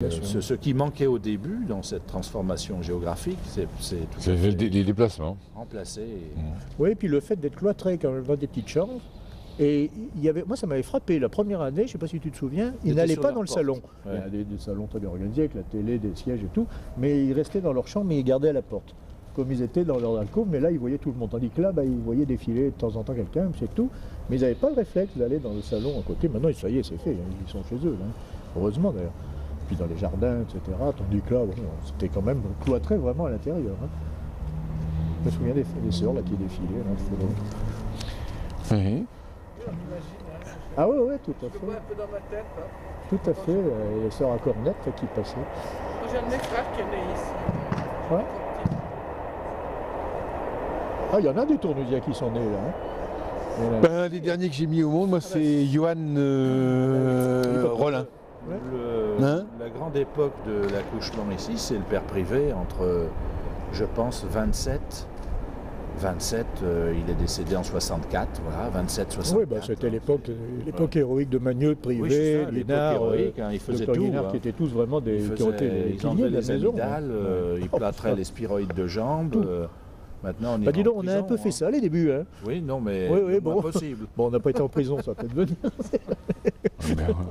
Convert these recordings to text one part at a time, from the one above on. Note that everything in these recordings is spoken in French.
Ce qui manquait au début dans cette transformation géographique, c'est les déplacements. Remplacé. Oui, et puis le fait d'être cloîtré quand même dans des petites chambres. Et moi, ça m'avait frappé la première année, je ne sais pas si tu te souviens, ils n'allaient pas dans le salon. Ouais. Il y a des salons très bien organisés avec la télé, des sièges et tout, mais ils restaient dans leur chambre, mais ils gardaient à la porte. Comme ils étaient dans leur alcôve, mais là, ils voyaient tout le monde. Tandis que là, ils voyaient défiler de temps en temps quelqu'un, c'est tout. Mais ils n'avaient pas le réflexe d'aller dans le salon à côté. Maintenant, ça y est, c'est fait, ils sont chez eux, là. Heureusement d'ailleurs. Puis dans les jardins, etc. Tandis que là, c'était quand même cloîtré vraiment à l'intérieur. Hein. Je me souviens des sœurs là, qui défilaient. Là, oui. Ah oui, tout à fait. Je vois un peu dans ma tête. Hein. Tout à fait, les sœurs à cornette qui passaient. Moi, j'ai un de mes frères qui est né ici. Ouais. Ah, il y en a des Tournousiens qui sont nés là. Un des derniers que j'ai mis au monde, moi, c'est Johan Rollin. La grande époque de l'accouchement ici, c'est le père privé entre, je pense, 27, il est décédé en 64, voilà, 27-64. Oui, c'était l'époque héroïque de Magneux, de Privé, Guinard, héroïque, il faisait tout. Guinard, qui étaient tous vraiment des qui étaient les piliers de la maison. Il plâtrait les spiroïdes de jambes. Maintenant, on est dis donc, on a un peu fait ça les débuts. Hein. Oui, non, mais bon. Possible. Bon, on n'a pas été en prison, ça peut venir.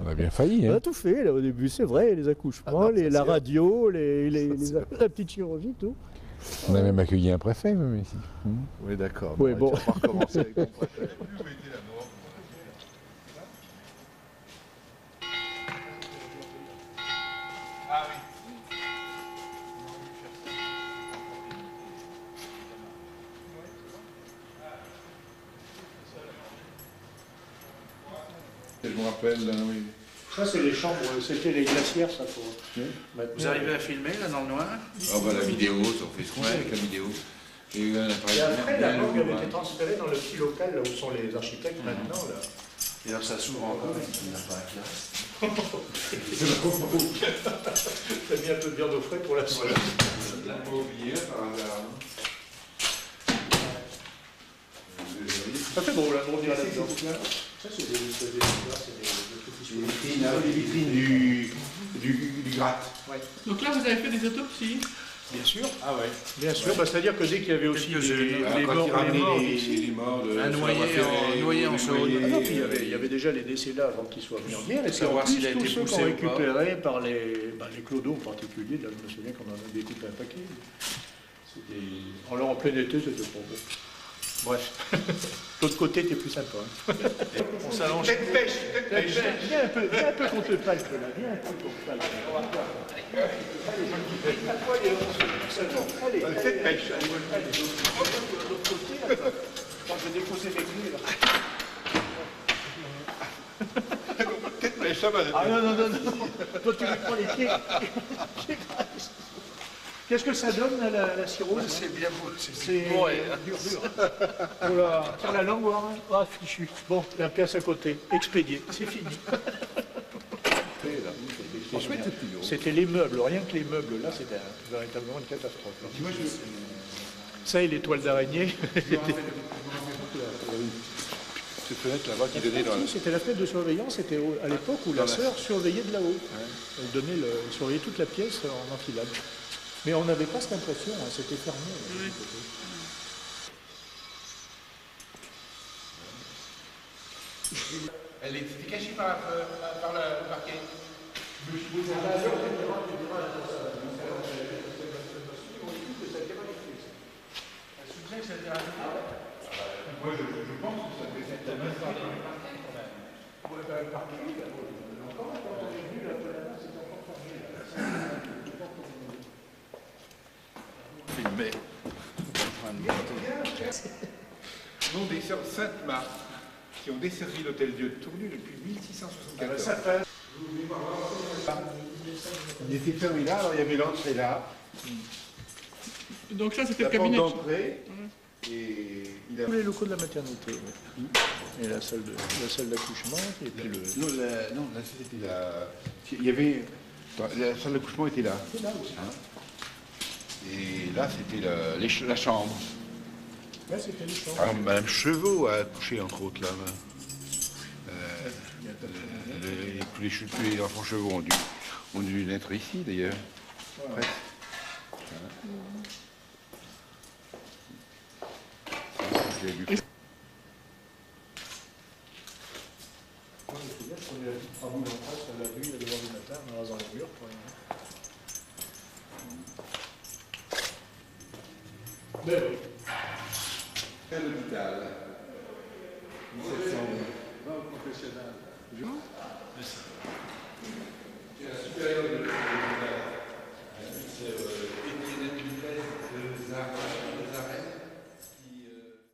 On a bien failli. Hein. On a tout fait là, au début, c'est vrai, les accouchements, la radio, la petite chirurgie, tout. On a même accueilli un préfet, même ici. Oui, d'accord. Oui, bon. On va recommencer avec ton préfet. Je me rappelle, oui. Ça, c'est les chambres, c'était les glacières, ça. Vous arrivez à filmer là dans le noir? La vidéo, on fait ce qu'on veut avec la vidéo. Et après, la morgue avait été transférée dans le petit local là où sont les architectes maintenant. Là. Et alors ça s'ouvre encore, il n'a pas la classe. T'as mis un peu de viande au frais pour la soirée. Je l'ai pas oublié par hasard. Ça fait drôle, on dirait là-dedans. Ça, c'est des vitrines du gratte. Ouais. Donc là, vous avez fait des autopsies? Bien sûr. Ah ouais. Bien sûr, c'est-à-dire que dès qu'il y avait aussi les morts de un noyé en saule. Ah non, puis il y avait déjà les décès là avant qu'ils soient mis en guerre. Et c'est en plus tous ceux qu'on récupérés par les clodos en particulier. Là, je me souviens qu'on en a découpé un paquet. Alors en plein été, c'était pas bon. Bref, l'autre côté était plus sympa. Hein. On s'allonge. Tête pêche. Viens un peu contre le palpe là, viens un peu contre le palpe. Allez, tête pêche. Allez, l'autre côté là. Quand je vais déposer mes clés là. Tête pêche, ça va. Ah non. Toi tu lui prends les pieds. Qu'est-ce que ça donne la cirrhose? C'est bien beau, c'est dur. Voilà. Sur la langue, voir. Ah, fichu. Bon, la pièce à côté. Expédié. C'est fini. C'était les meubles. Rien que les meubles, là, c'était véritablement une catastrophe. Ça et les toiles d'araignée. Cette fenêtre là-bas qui donnait dans la... C'était la fenêtre de surveillance. C'était à l'époque où la sœur surveillait de là-haut. Elle surveillait toute la pièce en enfilade. Mais on n'avait pas cette impression, hein, c'était fermé. Oui. Elle était cachée par le parquet. Moi, je pense que ça fait cette année. Le parquet, quand on avait vu là, c'était encore fermé. Filmé. Nom des sœurs Sainte-Marthe qui ont desservi l'hôtel Dieu de Tournu depuis 1674. On était fermé là, alors il y avait l'entrée là. Donc ça, c'était le La porte cabinet. d'entrée. Et il a... Tous les locaux de la maternité. Et la salle d'accouchement. Et puis Non, là c'était la... Il y avait... La salle d'accouchement était là. C'est là aussi. Et là, c'était la chambre. Là, c'était les chambres. Alors, Madame Chevaux a accouché, entre autres, là. Tous les enfants Chevaux ont dû naître ici d'ailleurs. Presque. J'ai vu. Moi, je me souviens, je prenais la petite tramouille en face, à la nuit, à 2h du matin, en rasant les murs. Mais oui. Quel hôpital? 1720 professionnel.